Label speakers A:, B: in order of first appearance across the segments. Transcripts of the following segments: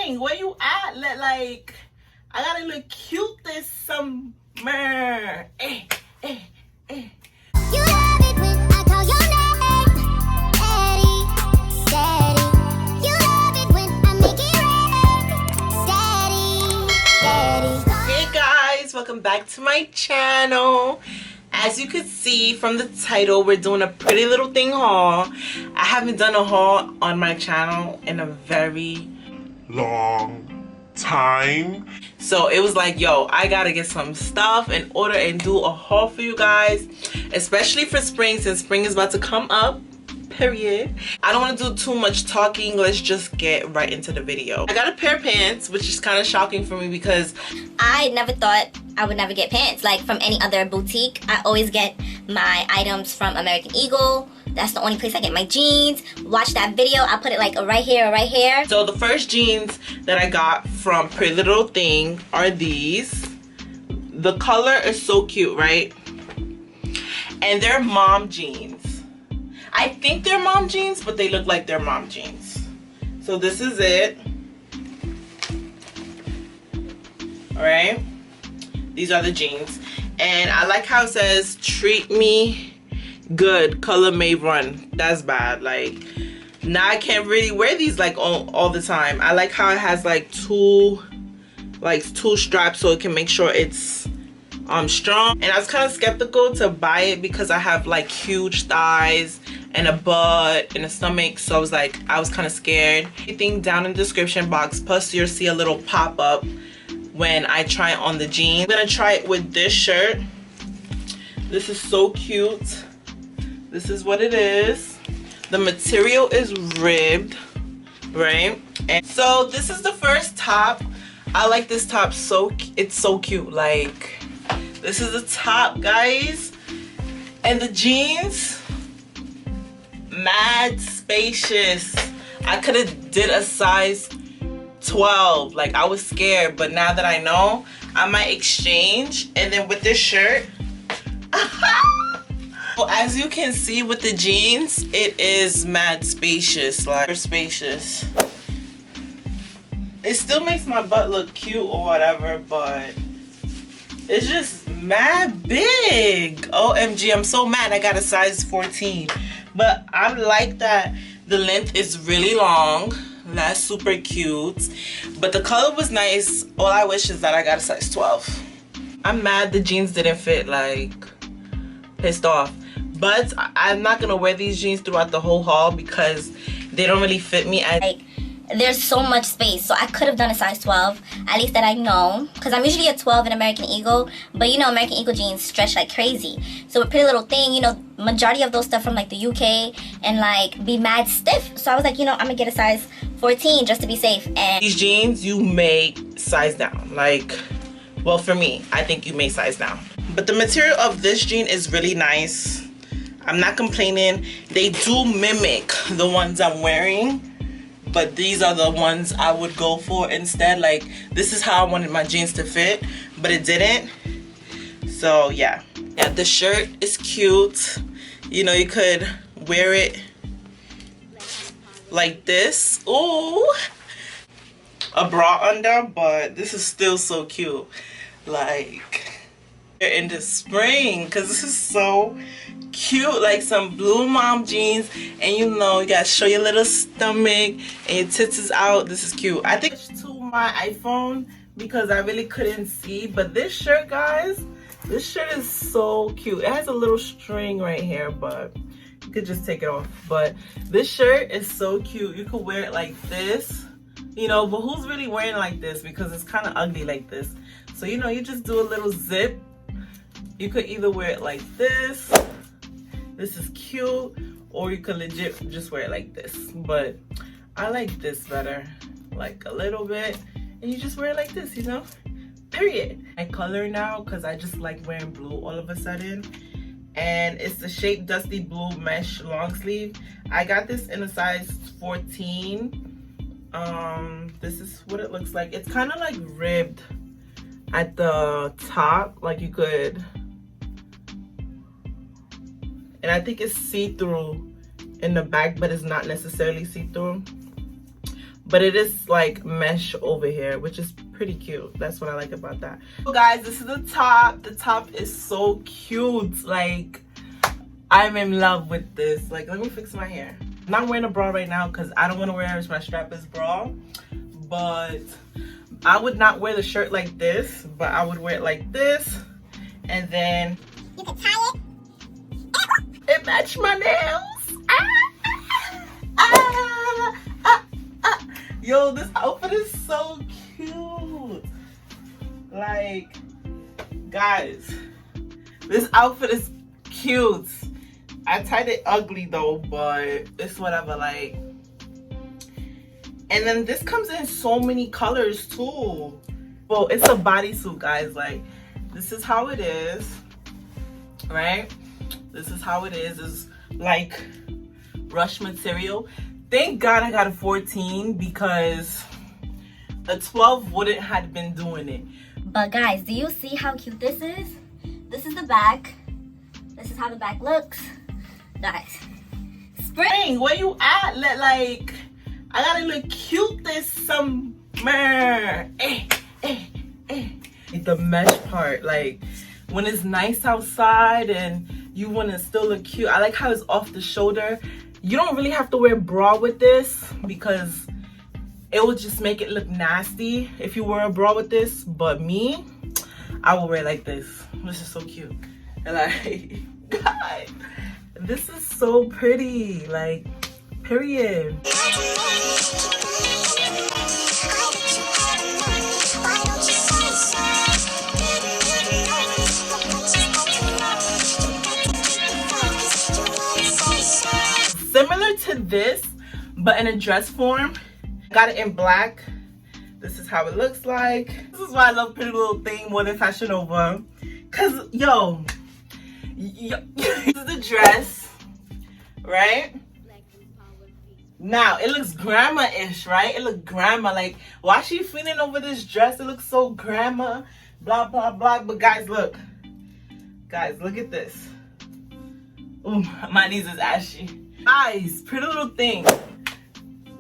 A: spring. Where you at? Like, I gotta look cute this summer. Eh, eh, eh.
B: You love it when I call your name, daddy, daddy. You love it when I make it rain, daddy, daddy.
A: Hey guys, welcome back to my channel. As you can see from the title, we're doing a pretty little thing haul. I haven't done a haul on my channel in a very long time. So it was like, yo, I gotta get some stuff in order and do a haul for you guys, especially for spring, since spring is about to come up, period. I don't want to do too much talking. Let's just get right into the video. I got a pair of pants, which is kind of shocking for me because
C: I never thought I would never get pants like from any other boutique. I always get my items from American Eagle. That's the only place I get my jeans. Watch that video. I'll put it like right here or right here.
A: So the first jeans that I got from Pretty Little Thing are these. The color is so cute, right? And they're mom jeans. I think they're mom jeans, but they look like they're mom jeans. So this is it. Alright. These are the jeans. And I like how it says, treat me good, color may run. That's bad. Like, now I can't really wear these like all the time. I like how it has like two straps so it can make sure it's strong. And I was kind of skeptical to buy it because I have like huge thighs and a butt and a stomach, so I was kind of scared. Everything down in the description box, plus you'll see a little pop-up when I try it on the jeans. I'm gonna try it with this shirt. This is so cute. This is what it is. The material is ribbed, right? And so this is the first top. I like this top, it's so cute. Like, this is the top, guys. And the jeans, mad spacious. I could have did a size 12. Like, I was scared, but now that I know, I might exchange. And then with this shirt, well, as you can see with the jeans, it is mad spacious, like spacious. It still makes my butt look cute or whatever, but it's just mad big. OMG, I'm so mad I got a size 14. But I like that the length is really long. That's super cute. But the color was nice. All I wish is that I got a size 12. I'm mad the jeans didn't fit, like, pissed off. But I'm not gonna wear these jeans throughout the whole haul because they don't really fit me.
C: Like, there's so much space, so I could have done a size 12, at least that I know, because I'm usually a 12 in American Eagle, but you know, American Eagle jeans stretch like crazy. So a Pretty Little Thing, you know, majority of those stuff from like the UK and like be mad stiff. So I was like, you know, I'm gonna get a size 14 just to be safe. And
A: these jeans, you may size down. Like, well, for me, I think you may size down. But the material of this jean is really nice. I'm not complaining. They do mimic the ones I'm wearing, but these are the ones I would go for instead. Like, this is how I wanted my jeans to fit, but it didn't. So yeah, the shirt is cute. You know, you could wear it like this. Ooh, a bra under, but this is still so cute. Like, in the spring, because this is so cute. Like some blue mom jeans, and you know, you gotta show your little stomach and your tits is out. This is cute. I think to my iPhone because I really couldn't see, but this shirt, guys, this shirt is so cute. It has a little string right here, but you could just take it off. But this shirt is so cute. You could wear it like this, you know, but who's really wearing it like this because it's kind of ugly like this. So, you know, you just do a little zip. You could either wear it like this. This is cute, or you could legit just wear it like this. But I like this better, like a little bit, and you just wear it like this, you know, period. I color now because I just like wearing blue all of a sudden, and it's the Shape Dusty Blue Mesh long sleeve. I got this in a size 14. This is what it looks like. It's kind of like ribbed at the top, like you could, and I think it's see-through in the back, but it's not necessarily see-through. but it is like mesh over here, which is pretty cute. That's what I like about that. So guys, this is the top. The top is so cute. Like, I'm in love with this. Like, let me fix my hair. I'm not wearing a bra right now because I don't want to wear my strapless bra, but I would not wear the shirt like this, but I would wear it like this, and then
B: You can tie it.
A: it matched my nails. Yo, this outfit is so cute. Like, guys, this outfit is cute. I tied it ugly though, but it's whatever. Like, and then this comes in so many colors too. Well, it's a bodysuit, guys. Like, this is how it is, right? This is how it is. It's like rush material. Thank God I got a 14 because a 12 wouldn't have been doing it.
C: But guys, do you see how cute this is? This is the back. This is how the back looks. Guys,
A: Spring, where you at? Like, I gotta look cute this summer. The mesh part, like when it's nice outside and you want to still look cute. I like how it's off the shoulder. You don't really have to wear a bra with this because it will just make it look nasty if you wear a bra with this. But me, I will wear it like this. This is so cute. And like, God, this is so pretty. Like, period. Similar to this, but in a dress form. Got it in black. This is how it looks like. This is why I love Pretty Little Thing more than Fashion Nova. Cause yo, this is the dress, right? Now it looks grandma-ish, right? It looks grandma. Like, why she feeling over this dress? It looks so grandma, blah blah blah. But guys, look at this. Ooh, my knees is ashy. Guys, Pretty Little Thing.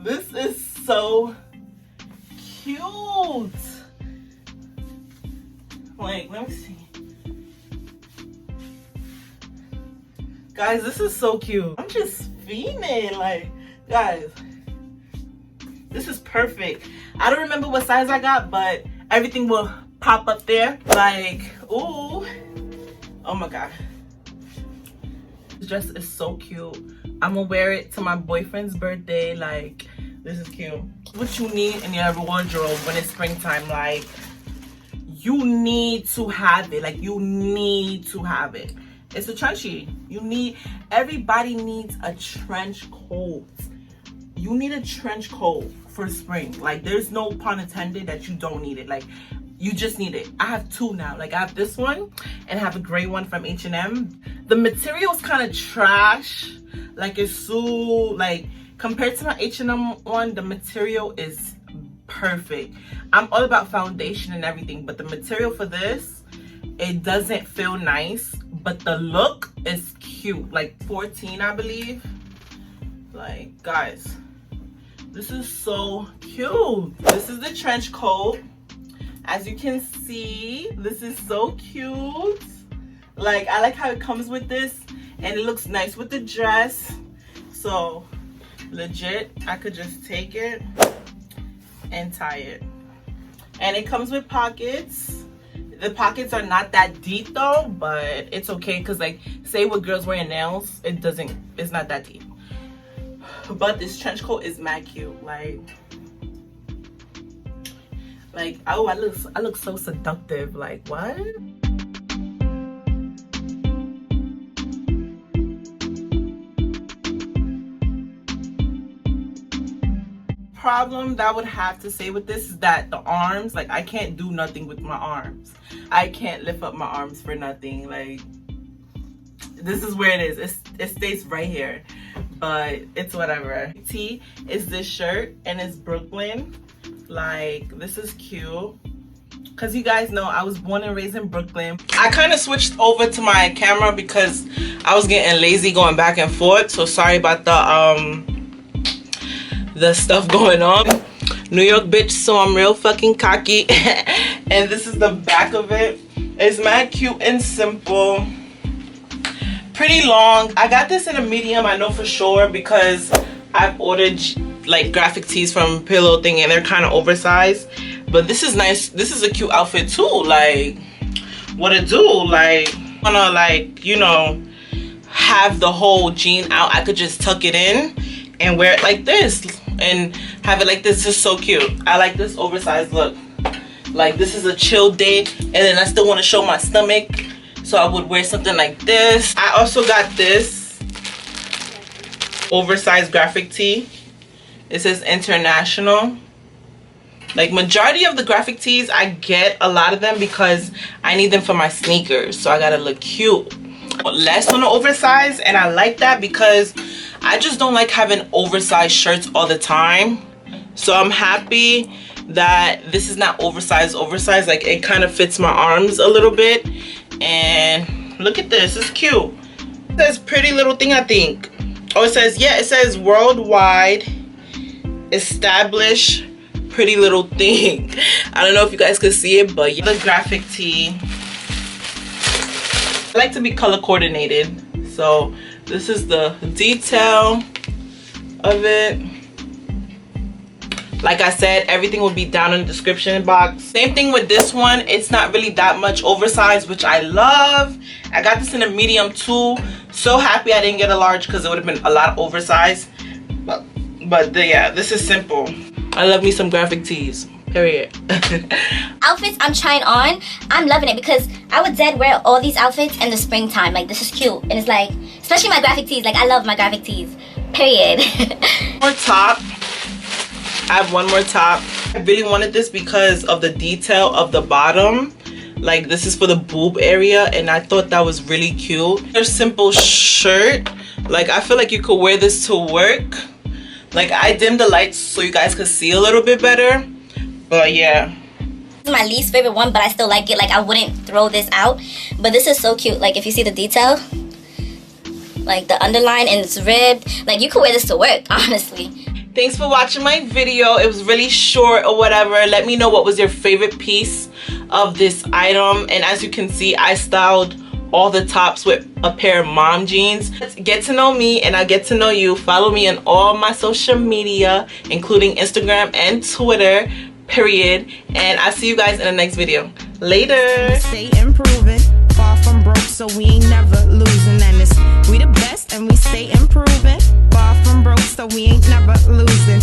A: This is so cute. Like, let me see. Guys, this is so cute. I'm just fiending. Like, guys, this is perfect. I don't remember what size I got, but everything will pop up there. Like, ooh. Oh my God. This dress is so cute. I'm gonna wear it to my boyfriend's birthday. Like, this is cute. What you need in your wardrobe when it's springtime, like, you need to have it. Like, you need to have it. It's a trenchy. Everybody needs a trench coat. You need a trench coat for spring. Like, there's no pun intended that you don't need it. Like, you just need it. I have two now. Like, I have this one and I have a gray one from H&M. The material is kind of trash. Like, it's so, like, compared to my H&M one, the material is perfect. I'm all about foundation and everything, but the material for this, it doesn't feel nice, but the look is cute. Like, 14, I believe. Like, guys, this is so cute. This is the trench coat. As you can see, this is so cute. Like, I like how it comes with this, and it looks nice with the dress. So, legit, I could just take it and tie it. And it comes with pockets. The pockets are not that deep though, but it's okay, because like, say with girls wearing nails, it's not that deep. But this trench coat is mad cute. Like, oh, I look so seductive. Like, what? Problem that I would have to say with this is that the arms, like, I can't do nothing with my arms. I can't lift up my arms for nothing. Like, this is where it is. It stays right here, but it's whatever. Tee is this shirt, and it's Brooklyn. Like, this is cute, because you guys know I was born and raised in Brooklyn. I kind of switched over to my camera because I was getting lazy going back and forth, so sorry about the stuff going on. New York bitch, so I'm real fucking cocky. And this is the back of it. It's mad cute and simple. Pretty long. I got this in a medium, I know for sure, because I've ordered like graphic tees from Pillow Thing and they're kind of oversized. But this is nice. This is a cute outfit too. Like, what it do? Like, wanna, like, you know, have the whole jean out. I could just tuck it in and wear it like this and have it like this. Is so cute. I like this oversized look. Like, this is a chill day and then I still want to show my stomach, so I would wear something like this. I also got this oversized graphic tee. It says international. Like, majority of the graphic tees, I get a lot of them because I need them for my sneakers, so I gotta look cute. Less on the oversized, and I like that because I just don't like having oversized shirts all the time. So I'm happy that this is not oversized. Like, it kind of fits my arms a little bit. And look at this, it's cute. It says pretty little thing, I think. Oh, it says, yeah, it says worldwide established pretty little thing. I don't know if you guys could see it, but yeah, the graphic tee. I like to be color coordinated, so this is the detail of it. Like I said, everything will be down in the description box. Same thing with this one. It's not really that much oversized, which I love. I got this in a medium too. So happy I didn't get a large because it would have been a lot oversized. But yeah, this is simple. I love me some graphic tees. Period.
C: Outfits I'm trying on, I'm loving it because I would dead wear all these outfits in the springtime. Like, this is cute. And it's like, especially my graphic tees. Like, I love my graphic tees. Period.
A: More top. I have one more top. I really wanted this because of the detail of the bottom. Like, this is for the boob area, and I thought that was really cute. A simple shirt. Like, I feel like you could wear this to work. Like, I dimmed the lights so you guys could see a little bit better. But yeah.
C: This is my least favorite one, but I still like it. Like, I wouldn't throw this out. But this is so cute. Like, if you see the detail, like the underline and it's ribbed. Like, you could wear this to work, honestly.
A: Thanks for watching my video. It was really short or whatever. Let me know what was your favorite piece of this item. And as you can see, I styled all the tops with a pair of mom jeans. Get to know me and I'll get to know you. Follow me on all my social media, including Instagram and Twitter, period. And I'll see you guys in the next video. Later.
D: Stay improving, far from broke, so we ain't never losing. And it's we the best and we stay improving, far from broke, so we ain't never losing.